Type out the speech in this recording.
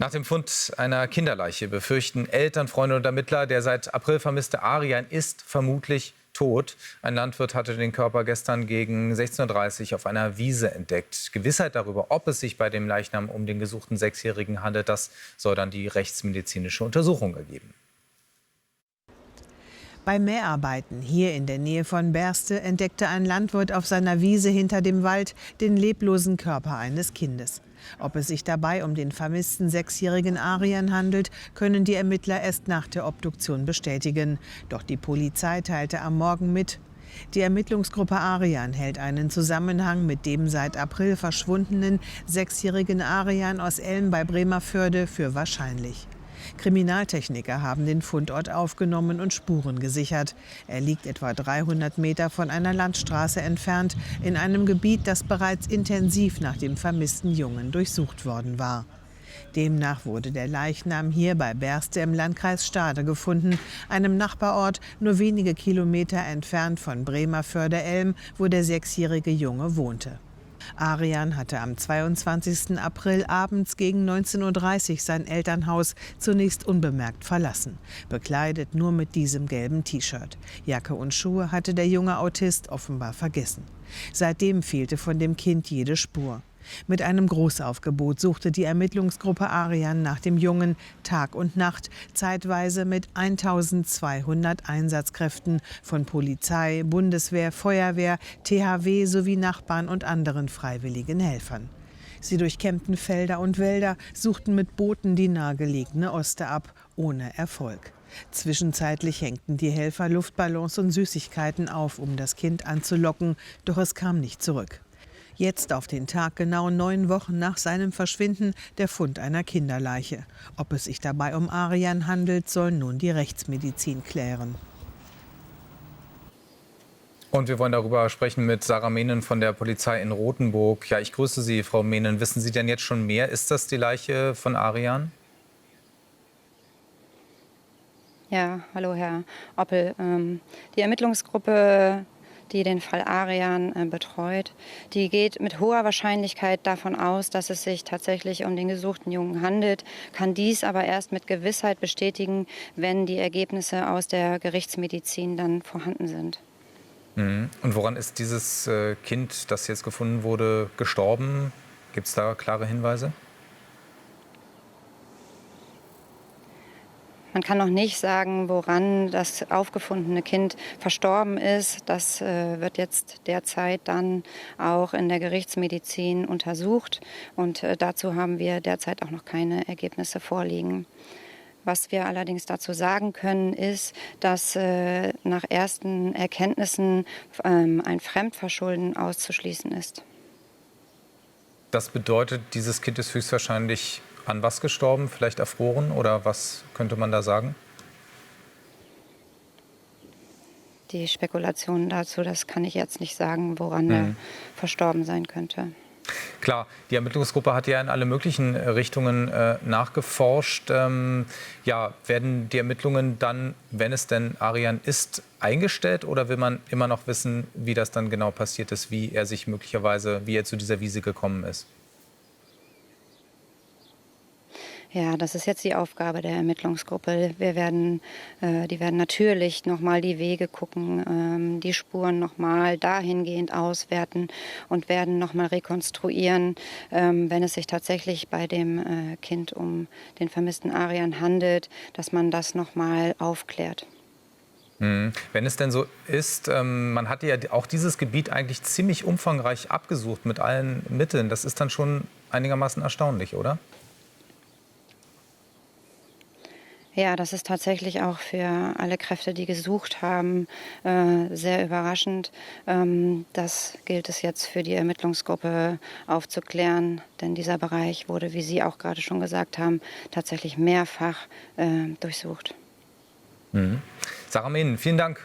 Nach dem Fund einer Kinderleiche befürchten Eltern, Freunde und Ermittler, der seit April vermisste Arjan ist vermutlich tot. Ein Landwirt hatte den Körper gestern gegen 16:30 Uhr auf einer Wiese entdeckt. Gewissheit darüber, ob es sich bei dem Leichnam um den gesuchten Sechsjährigen handelt, das soll dann die rechtsmedizinische Untersuchung ergeben. Bei Mäharbeiten hier in der Nähe von Berste entdeckte ein Landwirt auf seiner Wiese hinter dem Wald den leblosen Körper eines Kindes. Ob es sich dabei um den vermissten sechsjährigen Arjan handelt, können die Ermittler erst nach der Obduktion bestätigen. Doch die Polizei teilte am Morgen mit: Die Ermittlungsgruppe Arjan hält einen Zusammenhang mit dem seit April verschwundenen sechsjährigen Arjan aus Elm bei Bremervörde für wahrscheinlich. Kriminaltechniker haben den Fundort aufgenommen und Spuren gesichert. Er liegt etwa 300 Meter von einer Landstraße entfernt, in einem Gebiet, das bereits intensiv nach dem vermissten Jungen durchsucht worden war. Demnach wurde der Leichnam hier bei Berste im Landkreis Stade gefunden, einem Nachbarort nur wenige Kilometer entfernt von Bremervörde-Elm, wo der sechsjährige Junge wohnte. Arjan hatte am 22. April abends gegen 19:30 Uhr sein Elternhaus zunächst unbemerkt verlassen, bekleidet nur mit diesem gelben T-Shirt. Jacke und Schuhe hatte der junge Autist offenbar vergessen. Seitdem fehlte von dem Kind jede Spur. Mit einem Großaufgebot suchte die Ermittlungsgruppe Arjan nach dem Jungen Tag und Nacht, zeitweise mit 1200 Einsatzkräften von Polizei, Bundeswehr, Feuerwehr, THW sowie Nachbarn und anderen freiwilligen Helfern. Sie durchkämmten Felder und Wälder, suchten mit Booten die nahegelegene Oste ab, ohne Erfolg. Zwischenzeitlich hängten die Helfer Luftballons und Süßigkeiten auf, um das Kind anzulocken, doch es kam nicht zurück. Jetzt, auf den Tag genau 9 Wochen nach seinem Verschwinden, der Fund einer Kinderleiche. Ob es sich dabei um Arjan handelt, soll nun die Rechtsmedizin klären. Und wir wollen darüber sprechen mit Sarah Mehnen von der Polizei in Rothenburg. Ja, ich grüße Sie, Frau Mehnen. Wissen Sie denn jetzt schon mehr? Ist das die Leiche von Arjan? Ja, hallo Herr Oppel. Die Ermittlungsgruppe, die den Fall Arjan betreut, die geht mit hoher Wahrscheinlichkeit davon aus, dass es sich tatsächlich um den gesuchten Jungen handelt, kann dies aber erst mit Gewissheit bestätigen, wenn die Ergebnisse aus der Gerichtsmedizin dann vorhanden sind. Und woran ist dieses Kind, das jetzt gefunden wurde, gestorben? Gibt es da klare Hinweise? Man kann noch nicht sagen, woran das aufgefundene Kind verstorben ist. Das wird jetzt derzeit dann auch in der Gerichtsmedizin untersucht. Und dazu haben wir derzeit auch noch keine Ergebnisse vorliegen. Was wir allerdings dazu sagen können, ist, dass nach ersten Erkenntnissen ein Fremdverschulden auszuschließen ist. Das bedeutet, dieses Kind ist höchstwahrscheinlich an was gestorben? Vielleicht erfroren? Oder was könnte man da sagen? Die Spekulationen dazu, das kann ich jetzt nicht sagen, woran er verstorben sein könnte. Klar, die Ermittlungsgruppe hat ja in alle möglichen Richtungen nachgeforscht. Ja, werden die Ermittlungen dann, wenn es denn Arjan ist, eingestellt? Oder will man immer noch wissen, wie das dann genau passiert ist, wie er zu dieser Wiese gekommen ist? Ja, das ist jetzt die Aufgabe der Ermittlungsgruppe. Die werden natürlich nochmal die Wege gucken, die Spuren nochmal dahingehend auswerten und werden nochmal rekonstruieren, wenn es sich tatsächlich bei dem Kind um den vermissten Arjan handelt, dass man das nochmal aufklärt. Wenn es denn so ist, man hatte ja auch dieses Gebiet eigentlich ziemlich umfangreich abgesucht mit allen Mitteln. Das ist dann schon einigermaßen erstaunlich, oder? Ja, das ist tatsächlich auch für alle Kräfte, die gesucht haben, sehr überraschend. Das gilt es jetzt für die Ermittlungsgruppe aufzuklären, denn dieser Bereich wurde, wie Sie auch gerade schon gesagt haben, tatsächlich mehrfach durchsucht. Sarah Mehnen, vielen Dank.